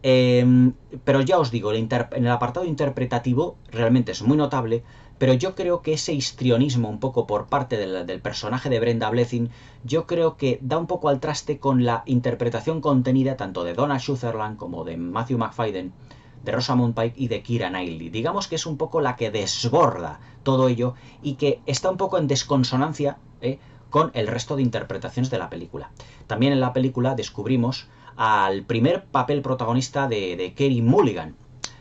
S1: Pero ya os digo, en el apartado interpretativo realmente es muy notable, pero yo creo que ese histrionismo un poco por parte del personaje de Brenda Blethyn, yo creo que da un poco al traste con la interpretación contenida tanto de Donald Sutherland como de Matthew Macfadyen, de Rosamund Pike y de Keira Knightley. Digamos que es un poco la que desborda todo ello y que está un poco en desconsonancia con el resto de interpretaciones de la película. También en la película descubrimos al primer papel protagonista de Carey Mulligan,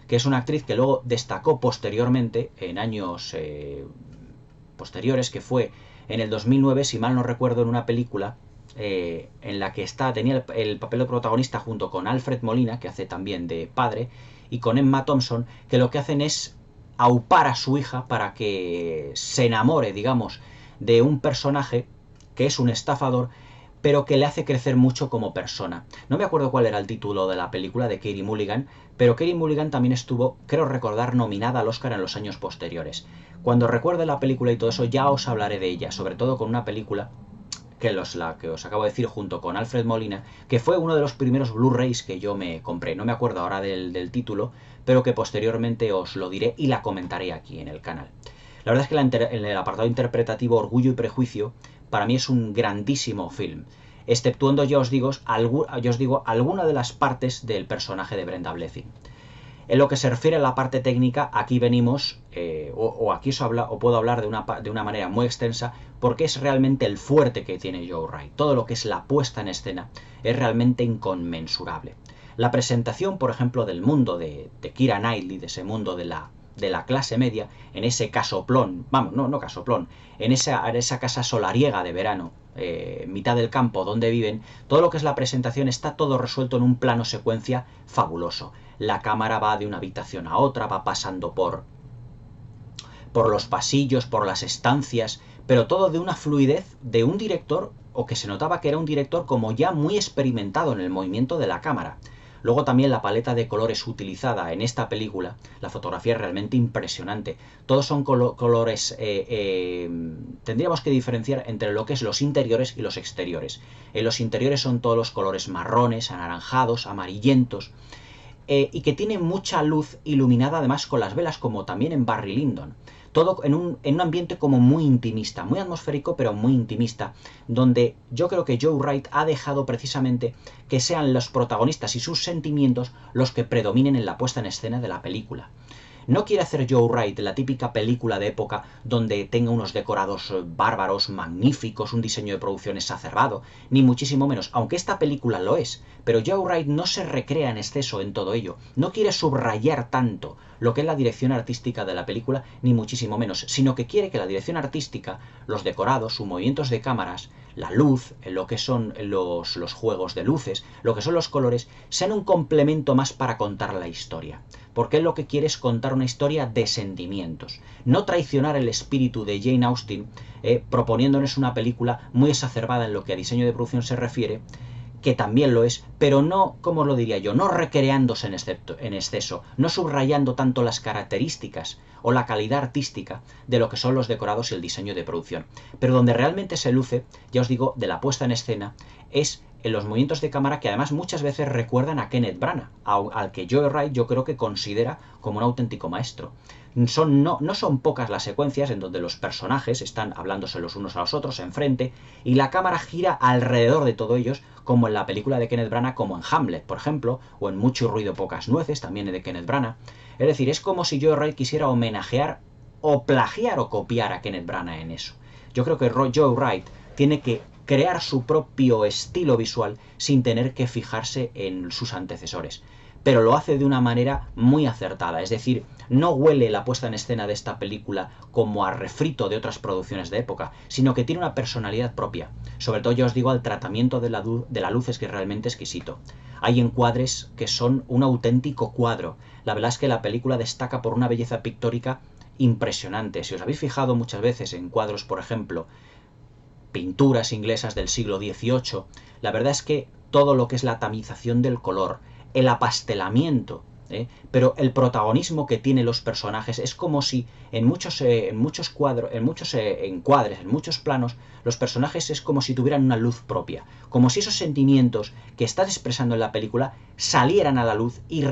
S1: que es una actriz que luego destacó posteriormente, en años posteriores, que fue en el 2009, si mal no recuerdo, en una película en la que tenía el papel de protagonista junto con Alfred Molina, que hace también de padre, y con Emma Thompson, que lo que hacen es aupar a su hija para que se enamore, digamos, de un personaje que es un estafador, pero que le hace crecer mucho como persona. No me acuerdo cuál era el título de la película de Carey Mulligan, pero Carey Mulligan también estuvo, creo recordar, nominada al Oscar en los años posteriores. Cuando recuerde la película y todo eso ya os hablaré de ella, sobre todo con una película la que os acabo de decir junto con Alfred Molina, que fue uno de los primeros Blu-rays que yo me compré. No me acuerdo ahora del título, pero que posteriormente os lo diré y la comentaré aquí en el canal. La verdad es que en el apartado interpretativo Orgullo y Prejuicio para mí es un grandísimo film, exceptuando, ya os digo, alguna de las partes del personaje de Brenda Blethyn. En lo que se refiere a la parte técnica, aquí venimos, aquí os puedo hablar de una manera muy extensa, porque es realmente el fuerte que tiene Joe Wright. Todo lo que es la puesta en escena es realmente inconmensurable. La presentación, por ejemplo, del mundo de Keira Knightley, de ese mundo de la clase media, en ese casoplón, vamos, no casoplón, en esa casa solariega de verano, mitad del campo donde viven, todo lo que es la presentación está todo resuelto en un plano secuencia fabuloso. La cámara va de una habitación a otra, va pasando por los pasillos, por las estancias, pero todo de una fluidez de un director, o que se notaba que era un director como ya muy experimentado en el movimiento de la cámara. Luego también la paleta de colores utilizada en esta película, la fotografía es realmente impresionante. Todos son colores, tendríamos que diferenciar entre lo que es los interiores y los exteriores. En los interiores son todos los colores marrones, anaranjados, amarillentos, y que tiene mucha luz iluminada además con las velas, como también en Barry Lyndon. Todo en un ambiente como muy intimista, muy atmosférico, pero muy intimista, donde yo creo que Joe Wright ha dejado precisamente que sean los protagonistas y sus sentimientos los que predominen en la puesta en escena de la película. No quiere hacer Joe Wright la típica película de época donde tenga unos decorados bárbaros, magníficos, un diseño de producción exacerbado, ni muchísimo menos, aunque esta película lo es. Pero Joe Wright no se recrea en exceso en todo ello, no quiere subrayar tanto lo que es la dirección artística de la película, ni muchísimo menos, sino que quiere que la dirección artística, los decorados, sus movimientos de cámaras, la luz, lo que son los juegos de luces, lo que son los colores, sean un complemento más para contar la historia. Porque él lo que quiere es contar una historia de sentimientos, no traicionar el espíritu de Jane Austen, proponiéndonos una película muy exacerbada en lo que a diseño de producción se refiere, que también lo es, pero no, como lo diría yo, no recreándose en exceso, no subrayando tanto las características o la calidad artística de lo que son los decorados y el diseño de producción. Pero donde realmente se luce, ya os digo, de la puesta en escena, es en los movimientos de cámara que además muchas veces recuerdan a Kenneth Branagh, al que Joe Wright yo creo que considera como un auténtico maestro. No son pocas las secuencias en donde los personajes están hablándose los unos a los otros enfrente y la cámara gira alrededor de todos ellos, como en la película de Kenneth Branagh, como en Hamlet, por ejemplo, o en Mucho ruido, pocas nueces, también de Kenneth Branagh. Es decir, es como si Joe Wright quisiera homenajear o plagiar o copiar a Kenneth Branagh en eso. Yo creo que Joe Wright tiene que crear su propio estilo visual sin tener que fijarse en sus antecesores. pero lo hace de una manera muy acertada. Es decir, no huele la puesta en escena de esta película como a refrito de otras producciones de época, sino que tiene una personalidad propia. Sobre todo, ya os digo, el tratamiento de la luz es que es realmente exquisito. Hay encuadres que son un auténtico cuadro. La verdad es que la película destaca por una belleza pictórica impresionante. Si os habéis fijado muchas veces en cuadros, por ejemplo, pinturas inglesas del siglo XVIII, la verdad es que todo lo que es la tamización del color, el apastelamiento, pero el protagonismo que tienen los personajes es como si en muchos encuadres, en muchos planos, los personajes es como si tuvieran una luz propia, como si esos sentimientos que estás expresando en la película salieran a la luz y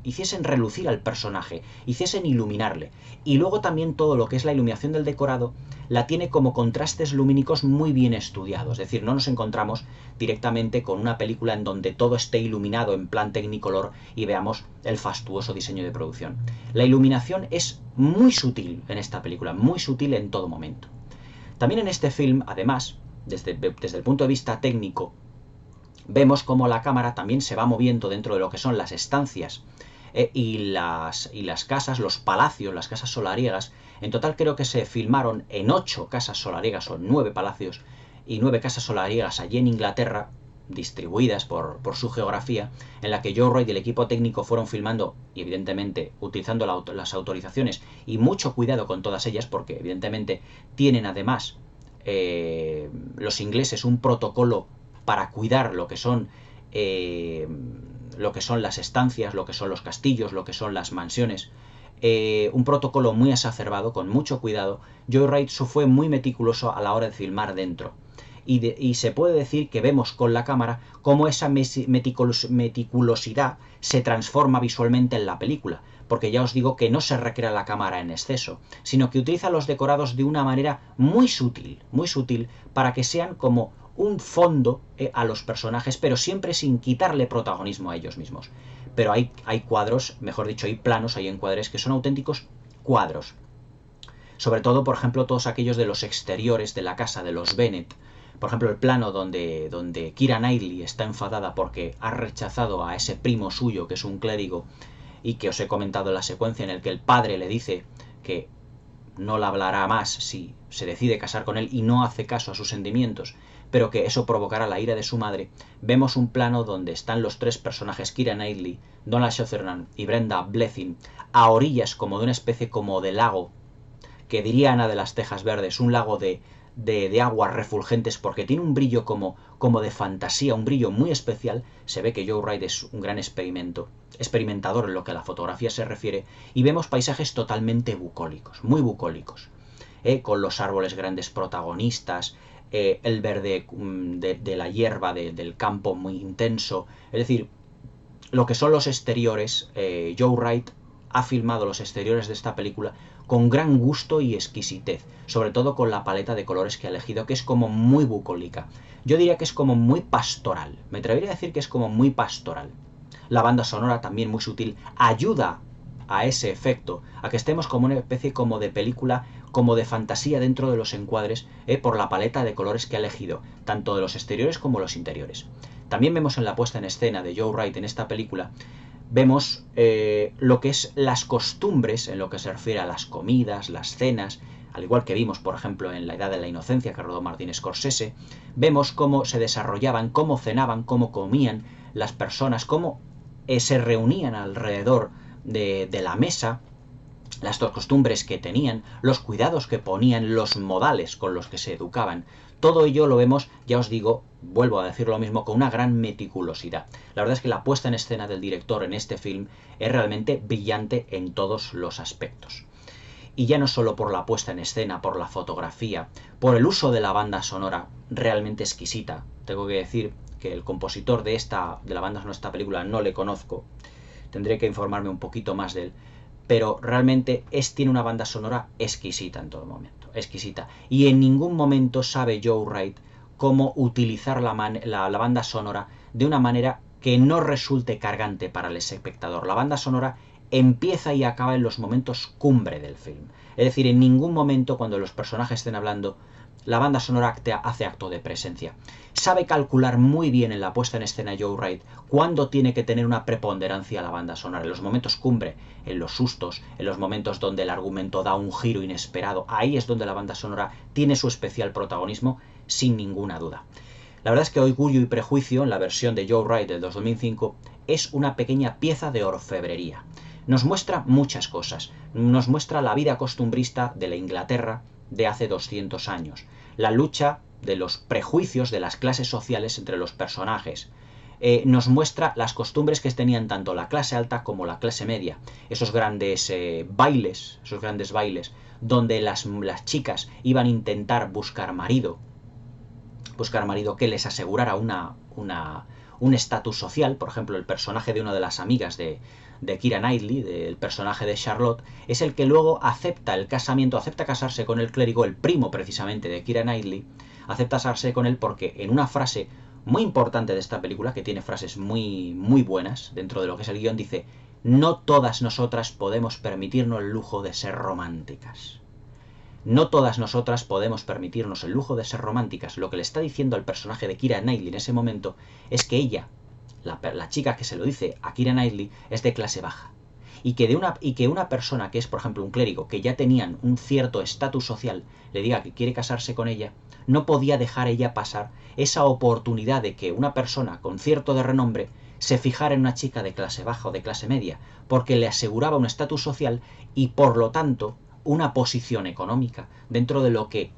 S1: hiciesen relucir al personaje, hiciesen iluminarle. Y luego también todo lo que es la iluminación del decorado la tiene como contrastes lumínicos muy bien estudiados, es decir, no nos encontramos directamente con una película en donde todo esté iluminado en plan Technicolor y veamos el fastuoso diseño de producción. La iluminación es muy sutil en esta película, muy sutil en todo momento. También en este film, además, desde el punto de vista técnico, vemos cómo la cámara también se va moviendo dentro de lo que son las estancias y las casas, los palacios, las casas solariegas. En total creo que se filmaron en 8 casas solariegas o 9 palacios y 9 casas solariegas allí en Inglaterra, distribuidas por su geografía, en la que Joe Wright y el equipo técnico fueron filmando, y evidentemente utilizando las autorizaciones y mucho cuidado con todas ellas, porque evidentemente tienen además los ingleses un protocolo para cuidar lo que son las estancias, lo que son los castillos, lo que son las mansiones. Un protocolo muy exacerbado, con mucho cuidado. Joe Wright fue muy meticuloso a la hora de filmar dentro. Y se puede decir que vemos con la cámara cómo esa meticulosidad se transforma visualmente en la película, porque ya os digo que no se recrea la cámara en exceso, sino que utiliza los decorados de una manera muy sutil, para que sean como un fondo a los personajes, pero siempre sin quitarle protagonismo a ellos mismos. Pero hay cuadros, mejor dicho, hay planos, hay encuadres que son auténticos cuadros. Sobre todo, por ejemplo, todos aquellos de los exteriores de la casa de los Bennet. Por ejemplo, el plano donde Keira Knightley está enfadada porque ha rechazado a ese primo suyo, que es un clérigo, y que os he comentado en la secuencia en el que el padre le dice que no la hablará más si se decide casar con él y no hace caso a sus sentimientos, pero que eso provocará la ira de su madre. Vemos un plano donde están los 3 personajes, Keira Knightley, Donald Sutherland y Brenda Blethyn, a orillas como de una especie como de lago, que diría Ana de las Tejas Verdes, un lago de aguas refulgentes, porque tiene un brillo como de fantasía, un brillo muy especial. Se ve que Joe Wright es un gran experimentador en lo que a la fotografía se refiere, y vemos paisajes totalmente bucólicos, muy bucólicos, con los árboles grandes protagonistas, el verde de la hierba del campo muy intenso. Es decir, lo que son los exteriores, Joe Wright ha filmado los exteriores de esta película con gran gusto y exquisitez, sobre todo con la paleta de colores que ha elegido, que es como muy bucólica. Yo diría que es como muy pastoral, me atrevería a decir que es como muy pastoral. La banda sonora, también muy sutil, ayuda a ese efecto, a que estemos como una especie como de película, como de fantasía dentro de los encuadres, por la paleta de colores que ha elegido, tanto de los exteriores como los interiores. También vemos en la puesta en escena de Joe Wright en esta película, vemos lo que es las costumbres en lo que se refiere a las comidas, las cenas, al igual que vimos, por ejemplo, en La Edad de la Inocencia, que rodó Martin Scorsese. Vemos cómo se desarrollaban, cómo cenaban, cómo comían las personas, cómo se reunían alrededor de la mesa, las 2 costumbres que tenían, los cuidados que ponían, los modales con los que se educaban. Todo ello lo vemos, ya os digo, vuelvo a decir lo mismo, con una gran meticulosidad. La verdad es que la puesta en escena del director en este film es realmente brillante en todos los aspectos. Y ya no solo por la puesta en escena, por la fotografía, por el uso de la banda sonora realmente exquisita. Tengo que decir que el compositor de la banda sonora de esta película no le conozco, tendré que informarme un poquito más de él, pero realmente tiene una banda sonora exquisita en todo momento, exquisita. Y en ningún momento sabe Joe Wright cómo utilizar la banda sonora de una manera que no resulte cargante para el espectador. La banda sonora empieza y acaba en los momentos cumbre del film. Es decir, en ningún momento cuando los personajes estén hablando la banda sonora hace acto de presencia. Sabe calcular muy bien en la puesta en escena Joe Wright cuándo tiene que tener una preponderancia la banda sonora. En los momentos cumbre, en los sustos, en los momentos donde el argumento da un giro inesperado, ahí es donde la banda sonora tiene su especial protagonismo, sin ninguna duda. La verdad es que Orgullo y Prejuicio, en la versión de Joe Wright del 2005, es una pequeña pieza de orfebrería. Nos muestra muchas cosas. Nos muestra la vida costumbrista de la Inglaterra de hace 200 años. La lucha de los prejuicios de las clases sociales entre los personajes. Nos muestra las costumbres que tenían tanto la clase alta como la clase media. Esos grandes bailes, donde las chicas iban a intentar buscar marido que les asegurara un estatus social. Por ejemplo, el personaje de una de las amigas de Keira Knightley, del personaje de Charlotte, es el que luego acepta el casamiento, acepta casarse con el clérigo, el primo precisamente de Keira Knightley, acepta casarse con él porque en una frase muy importante de esta película, que tiene frases muy, muy buenas dentro de lo que es el guión, dice: no todas nosotras podemos permitirnos el lujo de ser románticas. No todas nosotras podemos permitirnos el lujo de ser románticas. Lo que le está diciendo al personaje de Keira Knightley en ese momento es que ella, la chica que se lo dice a Keira Knightley, es de clase baja. Y que una persona que es, por ejemplo, un clérigo, que ya tenían un cierto estatus social, le diga que quiere casarse con ella, no podía dejar ella pasar esa oportunidad de que una persona con cierto de renombre se fijara en una chica de clase baja o de clase media, porque le aseguraba un estatus social y, por lo tanto, una posición económica dentro de lo que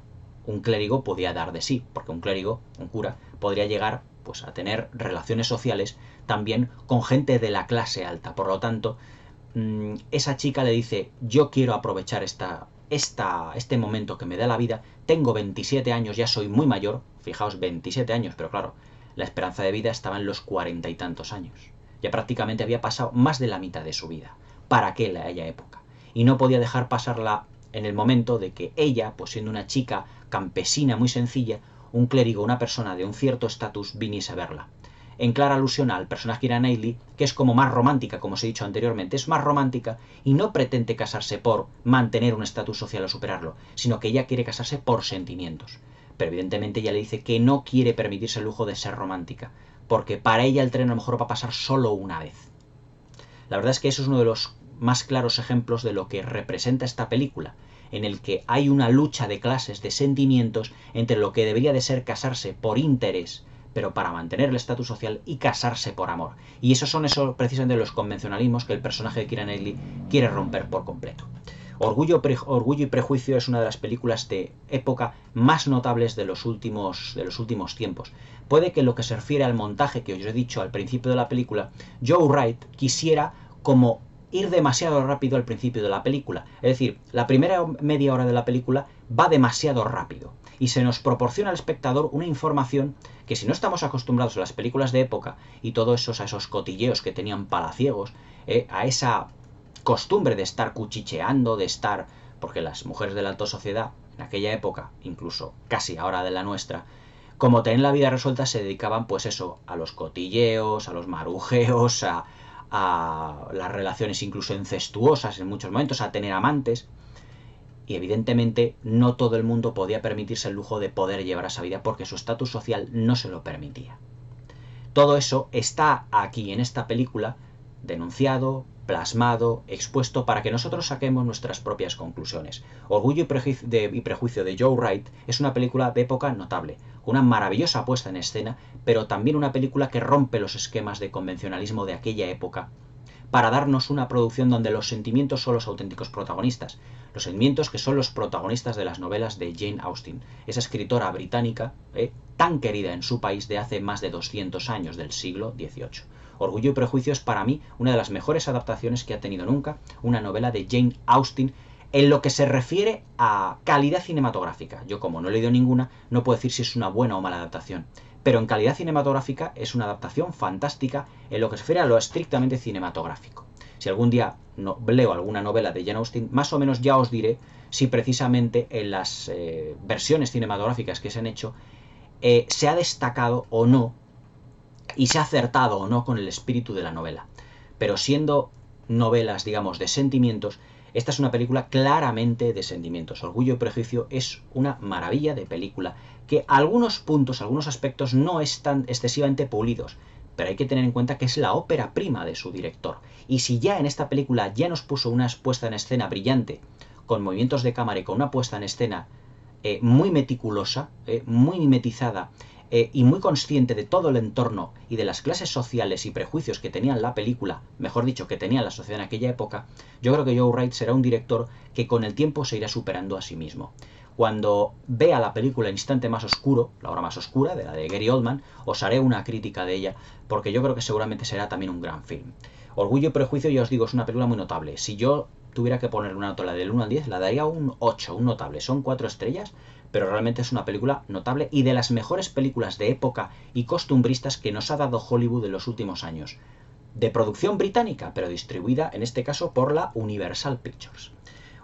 S1: un clérigo podía dar de sí, porque un clérigo, un cura, podría llegar pues a tener relaciones sociales también con gente de la clase alta. Por lo tanto, esa chica le dice: yo quiero aprovechar este momento que me da la vida, tengo 27 años, ya soy muy mayor, fijaos, 27 años, pero claro, la esperanza de vida estaba en los 40 y tantos años, ya prácticamente había pasado más de la mitad de su vida, para aquella época, y no podía dejar pasarla en el momento de que ella, pues siendo una chica campesina muy sencilla, un clérigo, una persona de un cierto estatus, viniese a verla. En clara alusión al personaje Keira Knightley, que es como más romántica, como os he dicho anteriormente, es más romántica y no pretende casarse por mantener un estatus social o superarlo, sino que ella quiere casarse por sentimientos. Pero evidentemente ella le dice que no quiere permitirse el lujo de ser romántica, porque para ella el tren a lo mejor va a pasar solo una vez. La verdad es que eso es uno de los más claros ejemplos de lo que representa esta película, en el que hay una lucha de clases, de sentimientos, entre lo que debería de ser casarse por interés, pero para mantener el estatus social, y casarse por amor. Y esos son precisamente los convencionalismos que el personaje de Keira Knightley quiere romper por completo. Orgullo y Prejuicio es una de las películas de época más notables de los últimos tiempos. Puede que en lo que se refiere al montaje que os he dicho al principio de la película, Joe Wright quisiera como ir demasiado rápido al principio de la película. Es decir, la primera media hora de la película va demasiado rápido y se nos proporciona al espectador una información que, si no estamos acostumbrados a las películas de época y todos esos cotilleos que tenían palaciegos, a esa costumbre de estar cuchicheando, de estar... porque las mujeres de la alta sociedad en aquella época, incluso casi ahora de la nuestra, como tenían la vida resuelta, se dedicaban pues eso, a los cotilleos, a los marujeos, a las relaciones incluso incestuosas en muchos momentos, a tener amantes. Y evidentemente no todo el mundo podía permitirse el lujo de poder llevar esa vida porque su estatus social no se lo permitía. Todo eso está aquí en esta película denunciado, plasmado, expuesto para que nosotros saquemos nuestras propias conclusiones. Orgullo y Prejuicio de Joe Wright es una película de época notable, una maravillosa puesta en escena, pero también una película que rompe los esquemas de convencionalismo de aquella época para darnos una producción donde los sentimientos son los auténticos protagonistas, los sentimientos que son los protagonistas de las novelas de Jane Austen, esa escritora británica tan querida en su país de hace más de 200 años, del siglo XVIII. Orgullo y Prejuicio es para mí una de las mejores adaptaciones que ha tenido nunca una novela de Jane Austen en lo que se refiere a calidad cinematográfica. Yo, como no he leído ninguna, no puedo decir si es una buena o mala adaptación, pero en calidad cinematográfica es una adaptación fantástica en lo que se refiere a lo estrictamente cinematográfico. Si algún día leo alguna novela de Jane Austen, más o menos ya os diré si precisamente en las versiones cinematográficas que se han hecho se ha destacado o no y se ha acertado o no con el espíritu de la novela. Pero siendo novelas, digamos, de sentimientos, Esta es una película claramente de sentimientos. Orgullo y Prejuicio es una maravilla de película que a algunos puntos, algunos aspectos no están excesivamente pulidos, pero hay que tener en cuenta que es la ópera prima de su director. Y si ya en esta película ya nos puso una puesta en escena brillante, con movimientos de cámara y con una puesta en escena muy meticulosa, muy mimetizada, y muy consciente de todo el entorno y de las clases sociales y prejuicios que tenía la película, mejor dicho, que tenía la sociedad en aquella época, yo creo que Joe Wright será un director que con el tiempo se irá superando a sí mismo. Cuando vea la película El instante más oscuro, la hora más oscura, de la de Gary Oldman, os haré una crítica de ella, porque yo creo que seguramente será también un gran film. Orgullo y Prejuicio, ya os digo, es una película muy notable. Si yo tuviera que poner una nota del 1 al 10, la daría un 8, un notable. Son 4 estrellas, pero realmente es una película notable y de las mejores películas de época y costumbristas que nos ha dado Hollywood en los últimos años. De producción británica, pero distribuida en este caso por la Universal Pictures.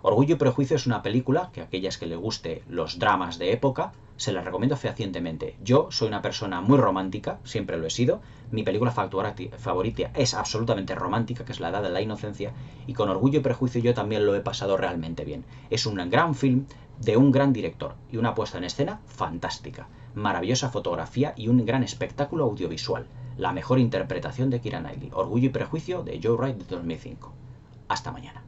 S1: Orgullo y Prejuicio es una película que a aquellas que les guste los dramas de época, se las recomiendo fehacientemente. Yo soy una persona muy romántica, siempre lo he sido. Mi película favorita es absolutamente romántica, que es La Edad de la Inocencia, y con Orgullo y Prejuicio yo también lo he pasado realmente bien. Es un gran film de un gran director y una puesta en escena fantástica, maravillosa fotografía y un gran espectáculo audiovisual. La mejor interpretación de Keira Knightley. Orgullo y Prejuicio de Joe Wright de 2005. Hasta mañana.